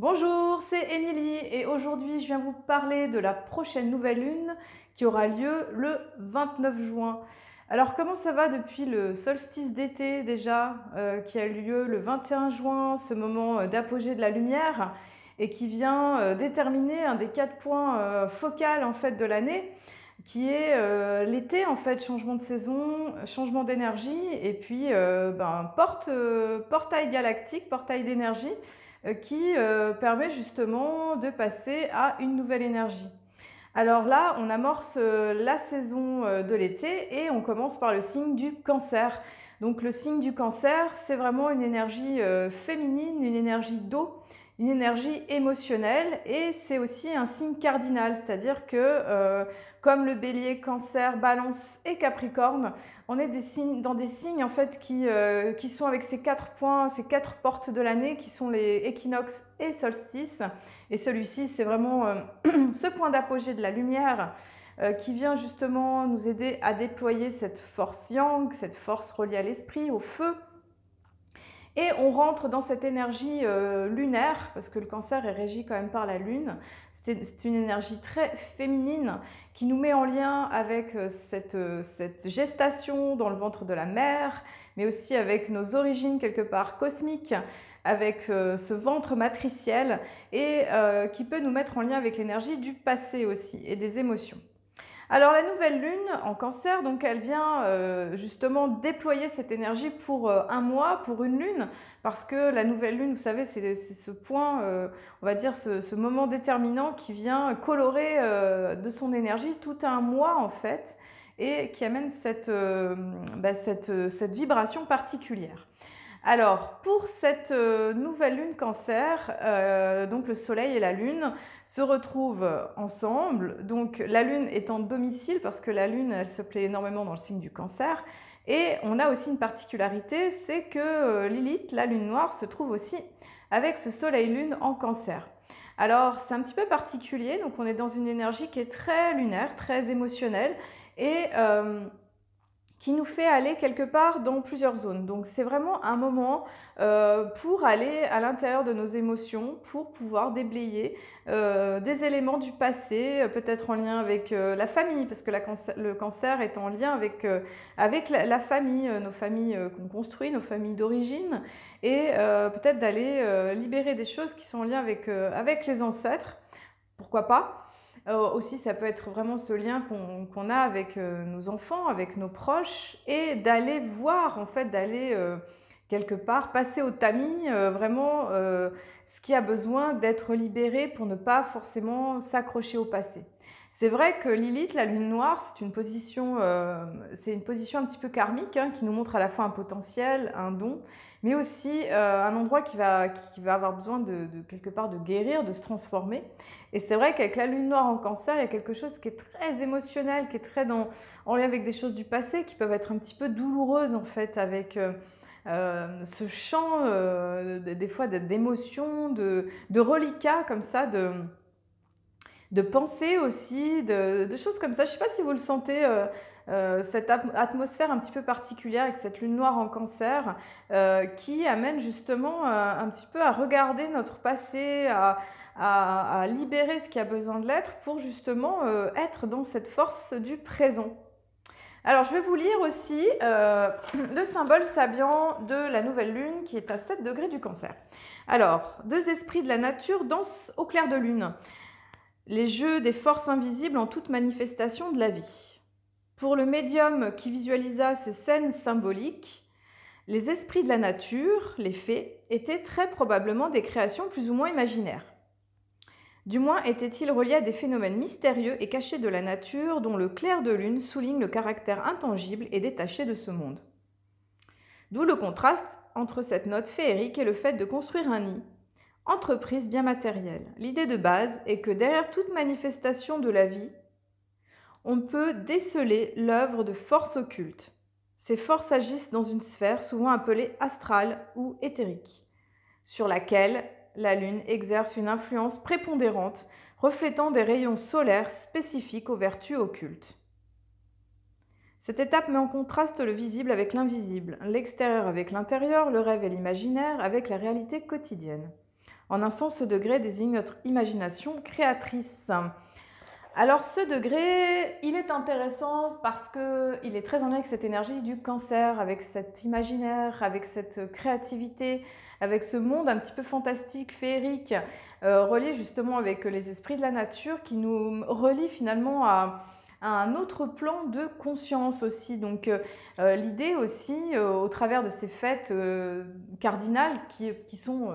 Bonjour, c'est Émilie et aujourd'hui je viens vous parler de la prochaine nouvelle lune qui aura lieu le 29 juin. Alors comment ça va depuis le solstice d'été déjà qui a lieu le 21 juin, ce moment d'apogée de la lumière et qui vient déterminer un des 4 points focaux en fait de l'année qui est l'été en fait, changement de saison, changement d'énergie et puis portail galactique, portail d'énergie qui permet justement de passer à une nouvelle énergie. Alors là, on amorce la saison de l'été et on commence par le signe du Cancer. Donc le signe du Cancer, c'est vraiment une énergie féminine, une énergie d'eau, une énergie émotionnelle et c'est aussi un signe cardinal, c'est-à-dire que comme le Bélier, Cancer, Balance et Capricorne, on est dans des signes en fait qui sont avec ces 4 points, ces 4 portes de l'année qui sont les équinoxes et solstices. Et celui-ci, c'est vraiment ce point d'apogée de la lumière qui vient justement nous aider à déployer cette force yang, cette force reliée à l'esprit, au feu. Et on rentre dans cette énergie lunaire, parce que le Cancer est régi quand même par la lune. C'est une énergie très féminine qui nous met en lien avec cette gestation dans le ventre de la mère, mais aussi avec nos origines quelque part cosmiques, avec ce ventre matriciel et qui peut nous mettre en lien avec l'énergie du passé aussi et des émotions. Alors la nouvelle lune en Cancer, donc elle vient justement déployer cette énergie pour un mois, pour une lune, parce que la nouvelle lune, vous savez, c'est ce point, on va dire ce moment déterminant qui vient colorer de son énergie tout un mois en fait, et qui amène cette vibration particulière. Alors, pour cette nouvelle lune Cancer, donc le Soleil et la Lune se retrouvent ensemble. Donc la Lune est en domicile parce que la Lune, elle se plaît énormément dans le signe du Cancer. Et on a aussi une particularité, c'est que Lilith, la Lune noire, se trouve aussi avec ce Soleil-Lune en Cancer. Alors c'est un petit peu particulier, donc on est dans une énergie qui est très lunaire, très émotionnelle et qui nous fait aller quelque part dans plusieurs zones. Donc c'est vraiment un moment pour aller à l'intérieur de nos émotions, pour pouvoir déblayer des éléments du passé, peut-être en lien avec la famille, parce que le cancer est en lien avec la famille, nos familles qu'on construit, nos familles d'origine, et peut-être d'aller libérer des choses qui sont en lien avec les ancêtres, pourquoi pas. Aussi, ça peut être vraiment ce lien qu'on a avec nos enfants, avec nos proches, et d'aller voir, en fait, d'aller quelque part passer au tamis vraiment ce qui a besoin d'être libéré pour ne pas forcément s'accrocher au passé. C'est vrai que Lilith, la lune noire, c'est une position un petit peu karmique hein, qui nous montre à la fois un potentiel, un don, mais aussi un endroit qui va avoir besoin de quelque part de guérir, de se transformer. Et c'est vrai qu'avec la lune noire en Cancer, il y a quelque chose qui est très émotionnel, qui est très en lien avec des choses du passé, qui peuvent être un petit peu douloureuses en fait, avec ce champ des fois d'émotions, de reliquats comme ça, de pensées aussi, de choses comme ça. Je ne sais pas si vous le sentez, cette atmosphère un petit peu particulière avec cette lune noire en Cancer qui amène justement un petit peu à regarder notre passé, à libérer ce qui a besoin de l'être pour justement être dans cette force du présent. Alors je vais vous lire aussi le symbole sabian de la nouvelle lune qui est à 7 degrés du Cancer. Alors, deux esprits de la nature dansent au clair de lune. Les jeux des forces invisibles en toute manifestation de la vie. Pour le médium qui visualisa ces scènes symboliques, les esprits de la nature, les fées, étaient très probablement des créations plus ou moins imaginaires. Du moins étaient-ils reliés à des phénomènes mystérieux et cachés de la nature dont le clair de lune souligne le caractère intangible et détaché de ce monde. D'où le contraste entre cette note féerique et le fait de construire un nid, entreprise bien matérielle. L'idée de base est que derrière toute manifestation de la vie, on peut déceler l'œuvre de forces occultes. Ces forces agissent dans une sphère souvent appelée astrale ou éthérique, sur laquelle la Lune exerce une influence prépondérante, reflétant des rayons solaires spécifiques aux vertus occultes. Cette étape met en contraste le visible avec l'invisible, l'extérieur avec l'intérieur, le rêve et l'imaginaire avec la réalité quotidienne. En un sens, ce degré désigne notre imagination créatrice. Alors ce degré, il est intéressant parce qu'il est très en lien avec cette énergie du Cancer, avec cet imaginaire, avec cette créativité, avec ce monde un petit peu fantastique, féerique, relié justement avec les esprits de la nature qui nous relie finalement à un autre plan de conscience aussi. Donc l'idée aussi, au travers de ces fêtes cardinales qui sont...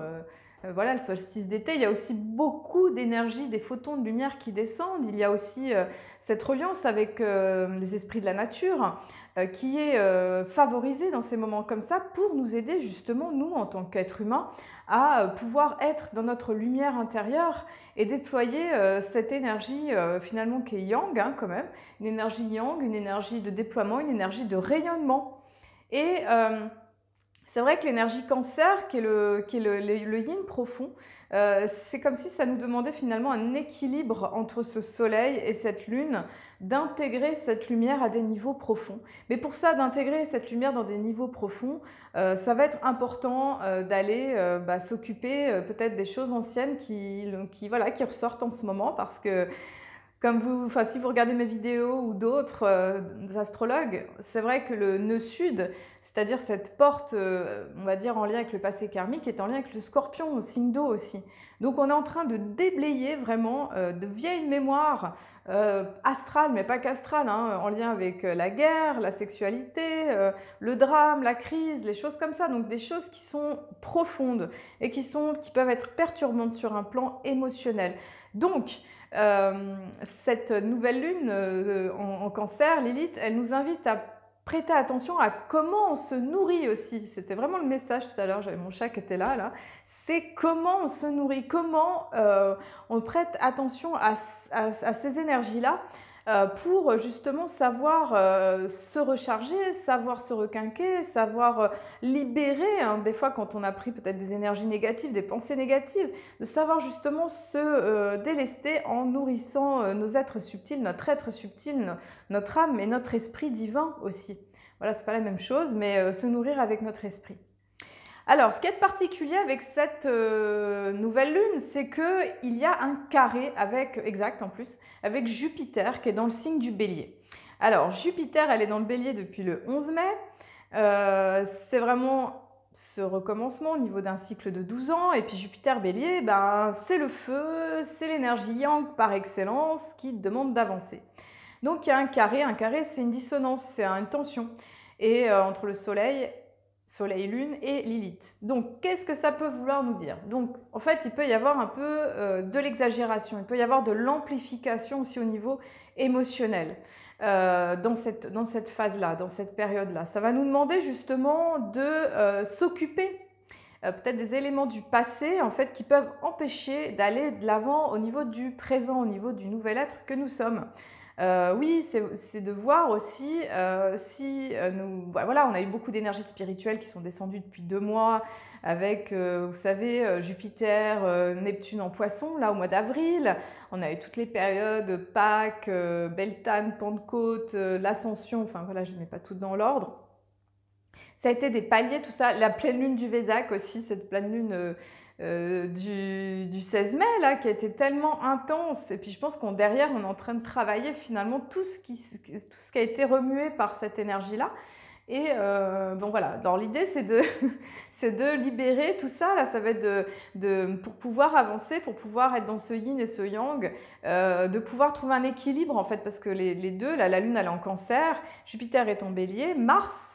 voilà, le solstice d'été, il y a aussi beaucoup d'énergie, des photons de lumière qui descendent. Il y a aussi cette reliance avec les esprits de la nature qui est favorisée dans ces moments comme ça pour nous aider justement, nous, en tant qu'êtres humains, à pouvoir être dans notre lumière intérieure et déployer cette énergie finalement qui est yang, hein, quand même, une énergie yang, une énergie de déploiement, une énergie de rayonnement. Et c'est vrai que l'énergie Cancer, qui est le yin profond, c'est comme si ça nous demandait finalement un équilibre entre ce soleil et cette lune, d'intégrer cette lumière à des niveaux profonds. Mais pour ça, d'intégrer cette lumière dans des niveaux profonds, ça va être important d'aller s'occuper peut-être des choses anciennes voilà, qui ressortent en ce moment parce que si vous regardez mes vidéos ou d'autres astrologues, c'est vrai que le nœud sud, c'est-à-dire cette porte, on va dire en lien avec le passé karmique, est en lien avec le scorpion, le signe d'eau aussi. Donc on est en train de déblayer vraiment de vieilles mémoires astrales, mais pas qu'astrales, hein, en lien avec la guerre, la sexualité, le drame, la crise, les choses comme ça. Donc des choses qui sont profondes et qui peuvent être perturbantes sur un plan émotionnel. Donc, cette nouvelle lune en Cancer, Lilith, elle nous invite à prêter attention à comment on se nourrit aussi. C'était vraiment le message tout à l'heure, j'avais mon chat qui était là. C'est comment on se nourrit, comment on prête attention à ces énergies-là pour justement savoir se recharger, savoir se requinquer, savoir libérer, hein, des fois quand on a pris peut-être des énergies négatives, des pensées négatives, de savoir justement se délester en nourrissant nos êtres subtils, notre être subtil, notre âme et notre esprit divin aussi. Voilà, c'est pas la même chose, mais se nourrir avec notre esprit. Alors, ce qui est particulier avec cette nouvelle lune, c'est qu'il y a un carré avec Jupiter qui est dans le signe du Bélier. Alors, Jupiter, elle est dans le Bélier depuis le 11 mai. C'est vraiment ce recommencement au niveau d'un cycle de 12 ans. Et puis Jupiter Bélier, c'est le feu, c'est l'énergie yang par excellence qui demande d'avancer. Donc, il y a un carré c'est une dissonance, c'est une tension entre le Soleil-Lune et Lilith. Donc, qu'est-ce que ça peut vouloir nous dire? Donc, en fait, il peut y avoir un peu de l'exagération, il peut y avoir de l'amplification aussi au niveau émotionnel dans cette phase-là, dans cette période-là. Ça va nous demander justement de s'occuper peut-être des éléments du passé en fait, qui peuvent empêcher d'aller de l'avant au niveau du présent, au niveau du nouvel être que nous sommes. Oui, c'est de voir aussi si voilà, on a eu beaucoup d'énergies spirituelles qui sont descendues depuis 2 mois avec, vous savez, Jupiter, Neptune en Poisson, là au mois d'avril. On a eu toutes les périodes Pâques, Beltane, Pentecôte, l'Ascension, enfin voilà, je ne mets pas tout dans l'ordre. Ça a été des paliers, tout ça. La pleine lune du Vésac aussi, cette pleine lune du 16 mai, là, qui a été tellement intense. Et puis je pense derrière, on est en train de travailler finalement tout ce qui a été remué par cette énergie-là. Et bon voilà, dans l'idée, c'est de libérer tout ça. Là, ça va être pour pouvoir avancer, pour pouvoir être dans ce yin et ce yang, de pouvoir trouver un équilibre en fait, parce que les deux, là, la lune elle est en Cancer, Jupiter est en Bélier, Mars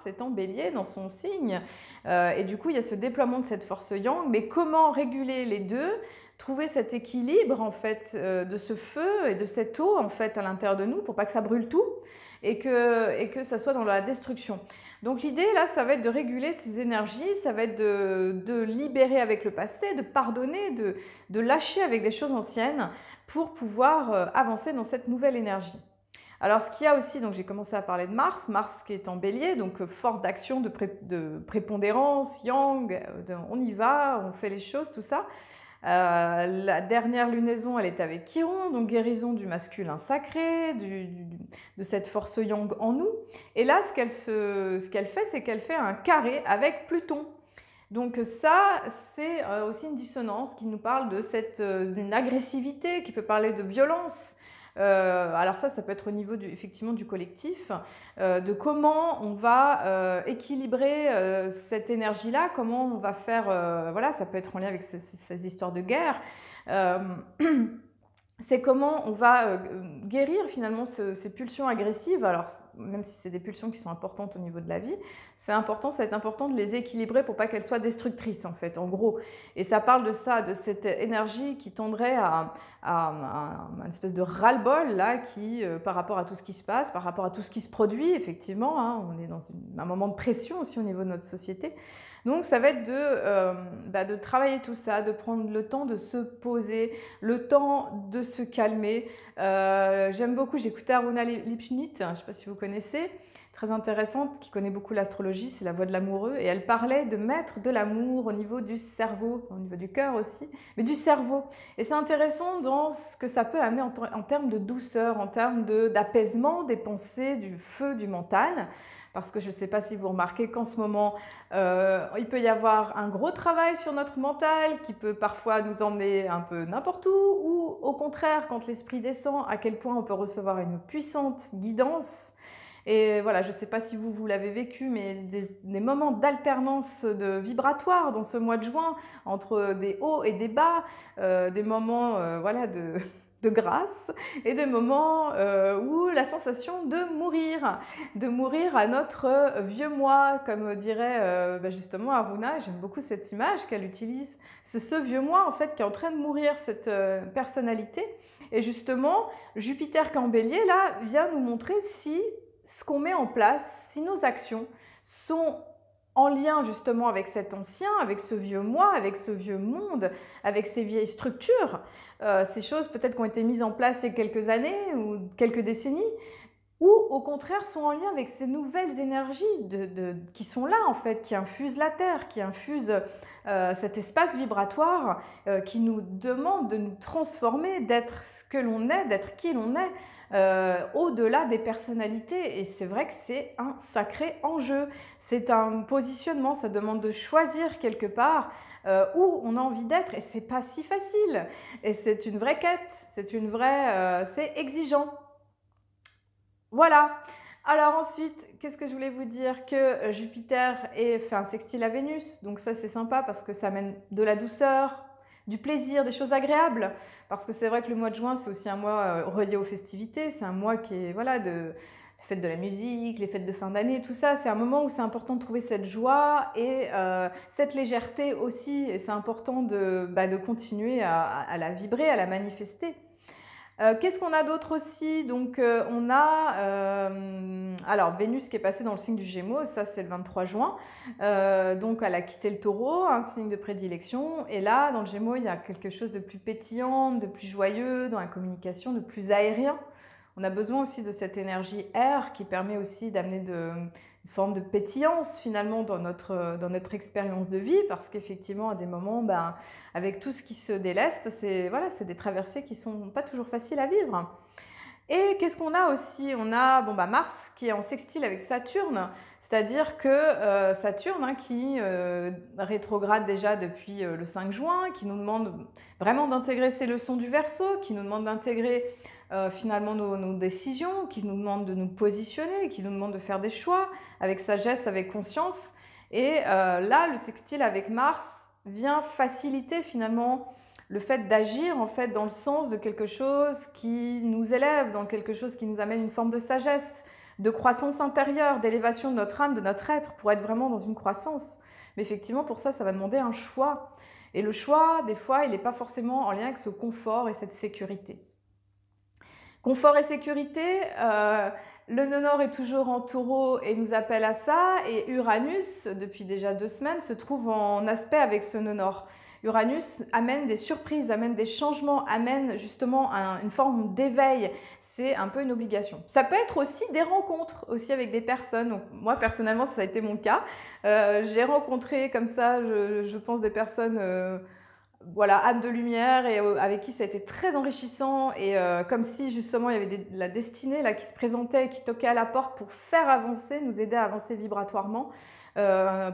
est en Bélier dans son signe. Et du coup, il y a ce déploiement de cette force yang. Mais comment réguler les deux? Trouver cet équilibre en fait de ce feu et de cette eau en fait à l'intérieur de nous pour pas que ça brûle tout et que ça soit dans la destruction. Donc l'idée là, ça va être de réguler ces énergies, ça va être de libérer avec le passé, de pardonner, de lâcher avec des choses anciennes pour pouvoir avancer dans cette nouvelle énergie. Alors, ce qu'il y a aussi, donc j'ai commencé à parler de Mars qui est en Bélier, donc force d'action, de prépondérance, yang, on y va, on fait les choses, tout ça. La dernière lunaison, elle est avec Chiron, donc guérison du masculin sacré, de cette force yang en nous. Et là, ce qu'elle fait, c'est qu'elle fait un carré avec Pluton. Donc ça, c'est aussi une dissonance qui nous parle de d'une agressivité, qui peut parler de violence. Alors ça peut être au niveau effectivement du collectif, de comment on va équilibrer cette énergie-là, comment on va faire, voilà, ça peut être en lien avec ces histoires de guerre. Euh, c'est comment on va guérir finalement ces pulsions agressives. Alors, même si c'est des pulsions qui sont importantes au niveau de la vie, ça va être important de les équilibrer pour pas qu'elles soient destructrices, en fait, en gros. Et ça parle de ça, de cette énergie qui tendrait à une espèce de ras-le-bol, là, par rapport à tout ce qui se passe, par rapport à tout ce qui se produit, effectivement, hein, on est dans un moment de pression aussi au niveau de notre société. Donc, ça va être de travailler tout ça, de prendre le temps de se poser, le temps de se calmer. J'aime beaucoup, j'écoutais Aruna Lipschitz, je ne sais pas si vous connaissez, très intéressante, qui connaît beaucoup l'astrologie, c'est la voix de l'amoureux, et elle parlait de mettre de l'amour au niveau du cerveau, au niveau du cœur aussi, mais du cerveau. Et c'est intéressant dans ce que ça peut amener en termes de douceur, en termes d'apaisement des pensées, du feu, du mental. Parce que je ne sais pas si vous remarquez qu'en ce moment, il peut y avoir un gros travail sur notre mental qui peut parfois nous emmener un peu n'importe où, ou au contraire, quand l'esprit descend, à quel point on peut recevoir une puissante guidance. Et voilà, je ne sais pas si vous l'avez vécu, mais des moments d'alternance vibratoire dans ce mois de juin, entre des hauts et des bas, des moments voilà, de grâce et des moments où la sensation de mourir à notre vieux moi, comme dirait justement Aruna. J'aime beaucoup cette image qu'elle utilise, ce vieux moi en fait qui est en train de mourir, cette personnalité. Et justement, Jupiter qui est en Bélier là vient nous montrer si ce qu'on met en place, si nos actions sont en lien justement avec cet ancien, avec ce vieux moi, avec ce vieux monde, avec ces vieilles structures, ces choses peut-être qui ont été mises en place il y a quelques années ou quelques décennies, ou au contraire sont en lien avec ces nouvelles énergies qui sont là en fait, qui infusent la Terre, qui infusent cet espace vibratoire, qui nous demande de nous transformer, d'être ce que l'on est, d'être qui l'on est, au-delà des personnalités. Et c'est vrai que c'est un sacré enjeu, c'est un positionnement, ça demande de choisir quelque part où on a envie d'être, et c'est pas si facile, et c'est une vraie quête, c'est exigeant. Voilà. Alors ensuite, qu'est-ce que je voulais vous dire? Que Jupiter fait un sextile à Vénus, donc ça c'est sympa parce que ça amène de la douceur, du plaisir, des choses agréables. Parce que c'est vrai que le mois de juin, c'est aussi un mois relié aux festivités, c'est un mois qui est, voilà, les fêtes de la musique, les fêtes de fin d'année, tout ça, c'est un moment où c'est important de trouver cette joie et cette légèreté aussi, et c'est important de continuer à la vibrer, à la manifester. Qu'est-ce qu'on a d'autre aussi? Donc on a alors Vénus qui est passée dans le signe du Gémeaux, ça c'est le 23 juin, donc elle a quitté le Taureau, un signe de prédilection, et là dans le Gémeaux il y a quelque chose de plus pétillant, de plus joyeux dans la communication, de plus aérien. On a besoin aussi de cette énergie air qui permet aussi d'amener une forme de pétillance finalement dans notre expérience de vie, parce qu'effectivement à des moments, avec tout ce qui se déleste, c'est des traversées qui ne sont pas toujours faciles à vivre. Et qu'est-ce qu'on a aussi? On a Mars qui est en sextile avec Saturne, c'est-à-dire que Saturne qui rétrograde déjà depuis le 5 juin, qui nous demande vraiment d'intégrer ces leçons du Verseau, qui nous demande d'intégrer finalement nos décisions, qui nous demande de nous positionner, qui nous demande de faire des choix avec sagesse, avec conscience. Et là, le sextile avec Mars vient faciliter finalement le fait d'agir en fait dans le sens de quelque chose qui nous élève, dans quelque chose qui nous amène une forme de sagesse, de croissance intérieure, d'élévation de notre âme, de notre être, pour être vraiment dans une croissance. Mais effectivement, pour ça, ça va demander un choix. Et le choix, des fois, il n'est pas forcément en lien avec ce confort et cette sécurité. Confort et sécurité, le nœud nord est toujours en Taureau et nous appelle à ça, et Uranus, depuis déjà 2 semaines, se trouve en aspect avec ce nœud nord. Uranus amène des surprises, amène des changements, amène justement une forme d'éveil. C'est un peu une obligation. Ça peut être aussi des rencontres aussi avec des personnes. Donc, moi, personnellement, ça a été mon cas. J'ai rencontré comme ça, je pense, des personnes voilà, âme de lumière et avec qui ça a été très enrichissant et comme si justement il y avait la destinée là qui se présentait et qui toquait à la porte pour faire avancer, nous aider à avancer vibratoirement,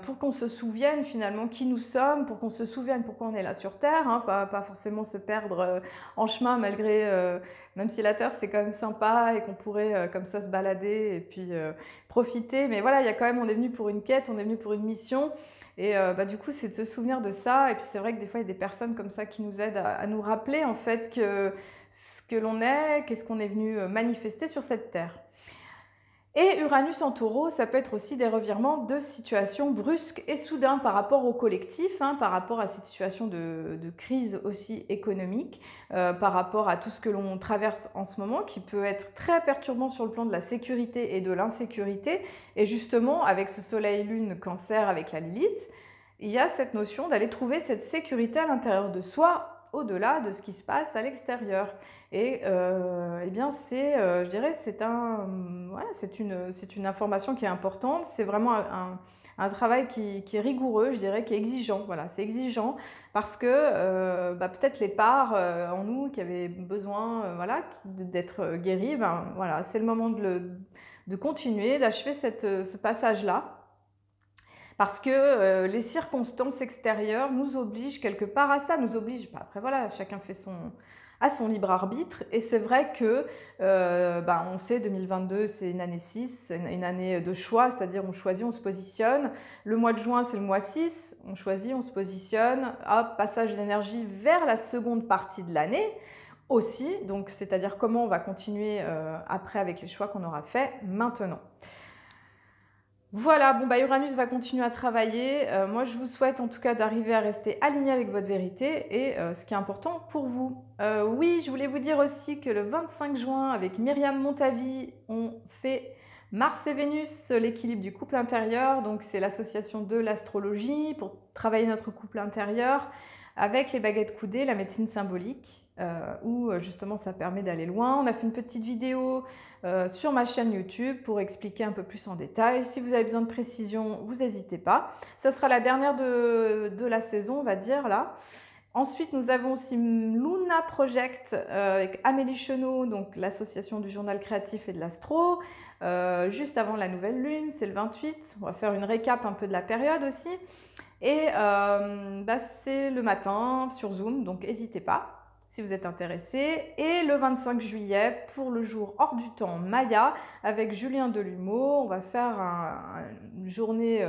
pour qu'on se souvienne finalement qui nous sommes, pour qu'on se souvienne pourquoi on est là sur Terre, hein, pas forcément se perdre en chemin malgré, même si la Terre c'est quand même sympa et qu'on pourrait comme ça se balader et puis profiter, mais voilà, il y a quand même, on est venu pour une quête, on est venu pour une mission. Et du coup, c'est de se souvenir de ça. Et puis c'est vrai que des fois, il y a des personnes comme ça qui nous aident à nous rappeler en fait que ce que l'on est, qu'est-ce qu'on est venu manifester sur cette terre. Et Uranus en taureau, ça peut être aussi des revirements de situations brusques et soudains par rapport au collectif, hein, par rapport à cette situation de crise aussi économique, par rapport à tout ce que l'on traverse en ce moment, qui peut être très perturbant sur le plan de la sécurité et de l'insécurité. Et justement, avec ce soleil-lune cancer, avec la Lilith, il y a cette notion d'aller trouver cette sécurité à l'intérieur de soi, au-delà de ce qui se passe à l'extérieur. Et eh bien, je dirais, voilà, c'est une information qui est importante. C'est vraiment un travail qui est rigoureux, je dirais, qui est exigeant. Voilà, c'est exigeant parce que peut-être les parts en nous qui avaient besoin voilà, d'être guéries, voilà, c'est le moment de continuer, d'achever ce passage-là. Parce que les circonstances extérieures nous obligent quelque part à ça, nous obligent. Après voilà, chacun fait à son libre arbitre. Et c'est vrai que, on sait, 2022, c'est une année 6, une année de choix, c'est-à-dire on choisit, on se positionne. Le mois de juin, c'est le mois 6, on choisit, on se positionne. Hop, passage d'énergie vers la seconde partie de l'année aussi. Donc, c'est-à-dire comment on va continuer après avec les choix qu'on aura faits maintenant. Voilà, bon Uranus va continuer à travailler. Moi, je vous souhaite en tout cas d'arriver à rester aligné avec votre vérité et ce qui est important pour vous. Oui, je voulais vous dire aussi que le 25 juin, avec Myriam Montavi, on fait Mars et Vénus, l'équilibre du couple intérieur. Donc, c'est l'association de l'astrologie pour travailler notre couple intérieur avec les baguettes coudées, la médecine symbolique, où justement ça permet d'aller loin. On a fait une petite vidéo sur ma chaîne YouTube pour expliquer un peu plus en détail. Si vous avez besoin de précision, vous n'hésitez pas. Ça sera la dernière de la saison, on va dire, là. Ensuite, nous avons aussi Luna Project avec Amélie Chenot, donc l'association du journal créatif et de l'astro, juste avant la nouvelle lune, c'est le 28. On va faire une récap un peu de la période aussi. Et c'est le matin sur Zoom, donc n'hésitez pas si vous êtes intéressé. Et le 25 juillet, pour le jour hors du temps Maya, avec Julien Delumeau, on va faire une journée,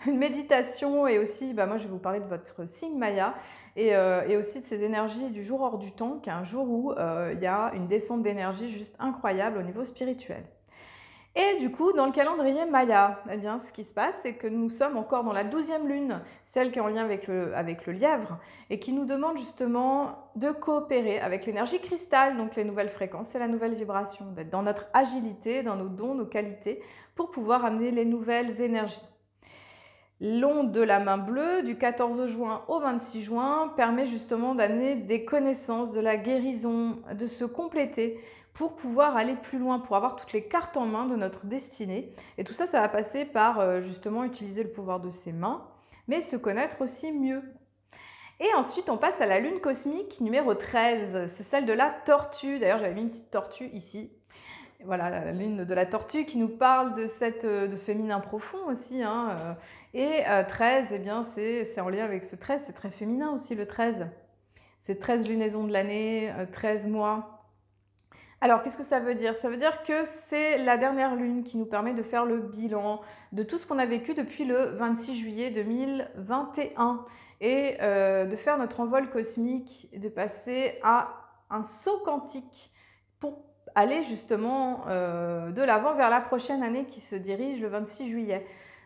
une méditation et aussi, moi je vais vous parler de votre signe Maya et aussi de ces énergies du jour hors du temps, qui est un jour où il y a une descente d'énergie juste incroyable au niveau spirituel. Et du coup, dans le calendrier Maya, eh bien, ce qui se passe, c'est que nous sommes encore dans la 12e lune, celle qui est en lien avec le lièvre, et qui nous demande justement de coopérer avec l'énergie cristal, donc les nouvelles fréquences et la nouvelle vibration, d'être dans notre agilité, dans nos dons, nos qualités, pour pouvoir amener les nouvelles énergies. L'onde de la main bleue, du 14 juin au 26 juin, permet justement d'amener des connaissances, de la guérison, de se compléter, pour pouvoir aller plus loin, pour avoir toutes les cartes en main de notre destinée. Et tout ça, ça va passer par justement utiliser le pouvoir de ses mains, mais se connaître aussi mieux. Et ensuite, on passe à la lune cosmique numéro 13. C'est celle de la tortue. D'ailleurs, j'avais mis une petite tortue ici. Voilà, la lune de la tortue qui nous parle de ce féminin profond aussi. Hein. Et 13, eh bien, c'est en lien avec ce 13, c'est très féminin aussi le 13. C'est 13 lunaisons de l'année, 13 mois. Alors, qu'est-ce que ça veut dire? Ça veut dire que c'est la dernière lune qui nous permet de faire le bilan de tout ce qu'on a vécu depuis le 26 juillet 2021 et de faire notre envol cosmique, de passer à un saut quantique pour aller justement de l'avant vers la prochaine année qui se dirige le 26 juillet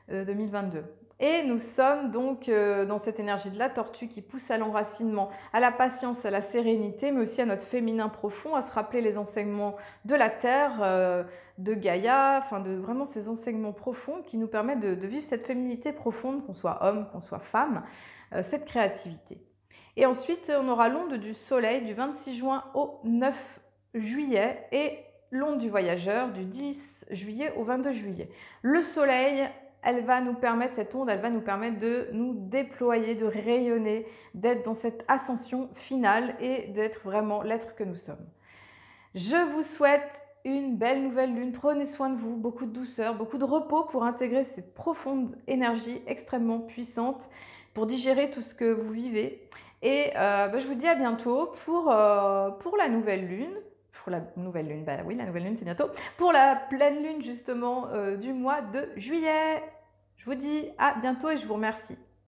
2022. Et nous sommes donc dans cette énergie de la tortue qui pousse à l'enracinement, à la patience, à la sérénité, mais aussi à notre féminin profond, à se rappeler les enseignements de la Terre, de Gaïa, enfin de vraiment ces enseignements profonds qui nous permettent de vivre cette féminité profonde, qu'on soit homme, qu'on soit femme, cette créativité. Et ensuite, on aura l'onde du soleil du 26 juin au 9 juillet et l'onde du voyageur du 10 juillet au 22 juillet. Le soleil elle va nous permettre, cette onde, elle va nous permettre de nous déployer, de rayonner, d'être dans cette ascension finale et d'être vraiment l'être que nous sommes. Je vous souhaite une belle nouvelle lune. Prenez soin de vous, beaucoup de douceur, beaucoup de repos pour intégrer cette profonde énergie extrêmement puissante pour digérer tout ce que vous vivez. Et je vous dis à bientôt pour la nouvelle lune. Pour la nouvelle lune, bah oui, la nouvelle lune c'est bientôt. Pour la pleine lune justement du mois de juillet. Je vous dis à bientôt et je vous remercie.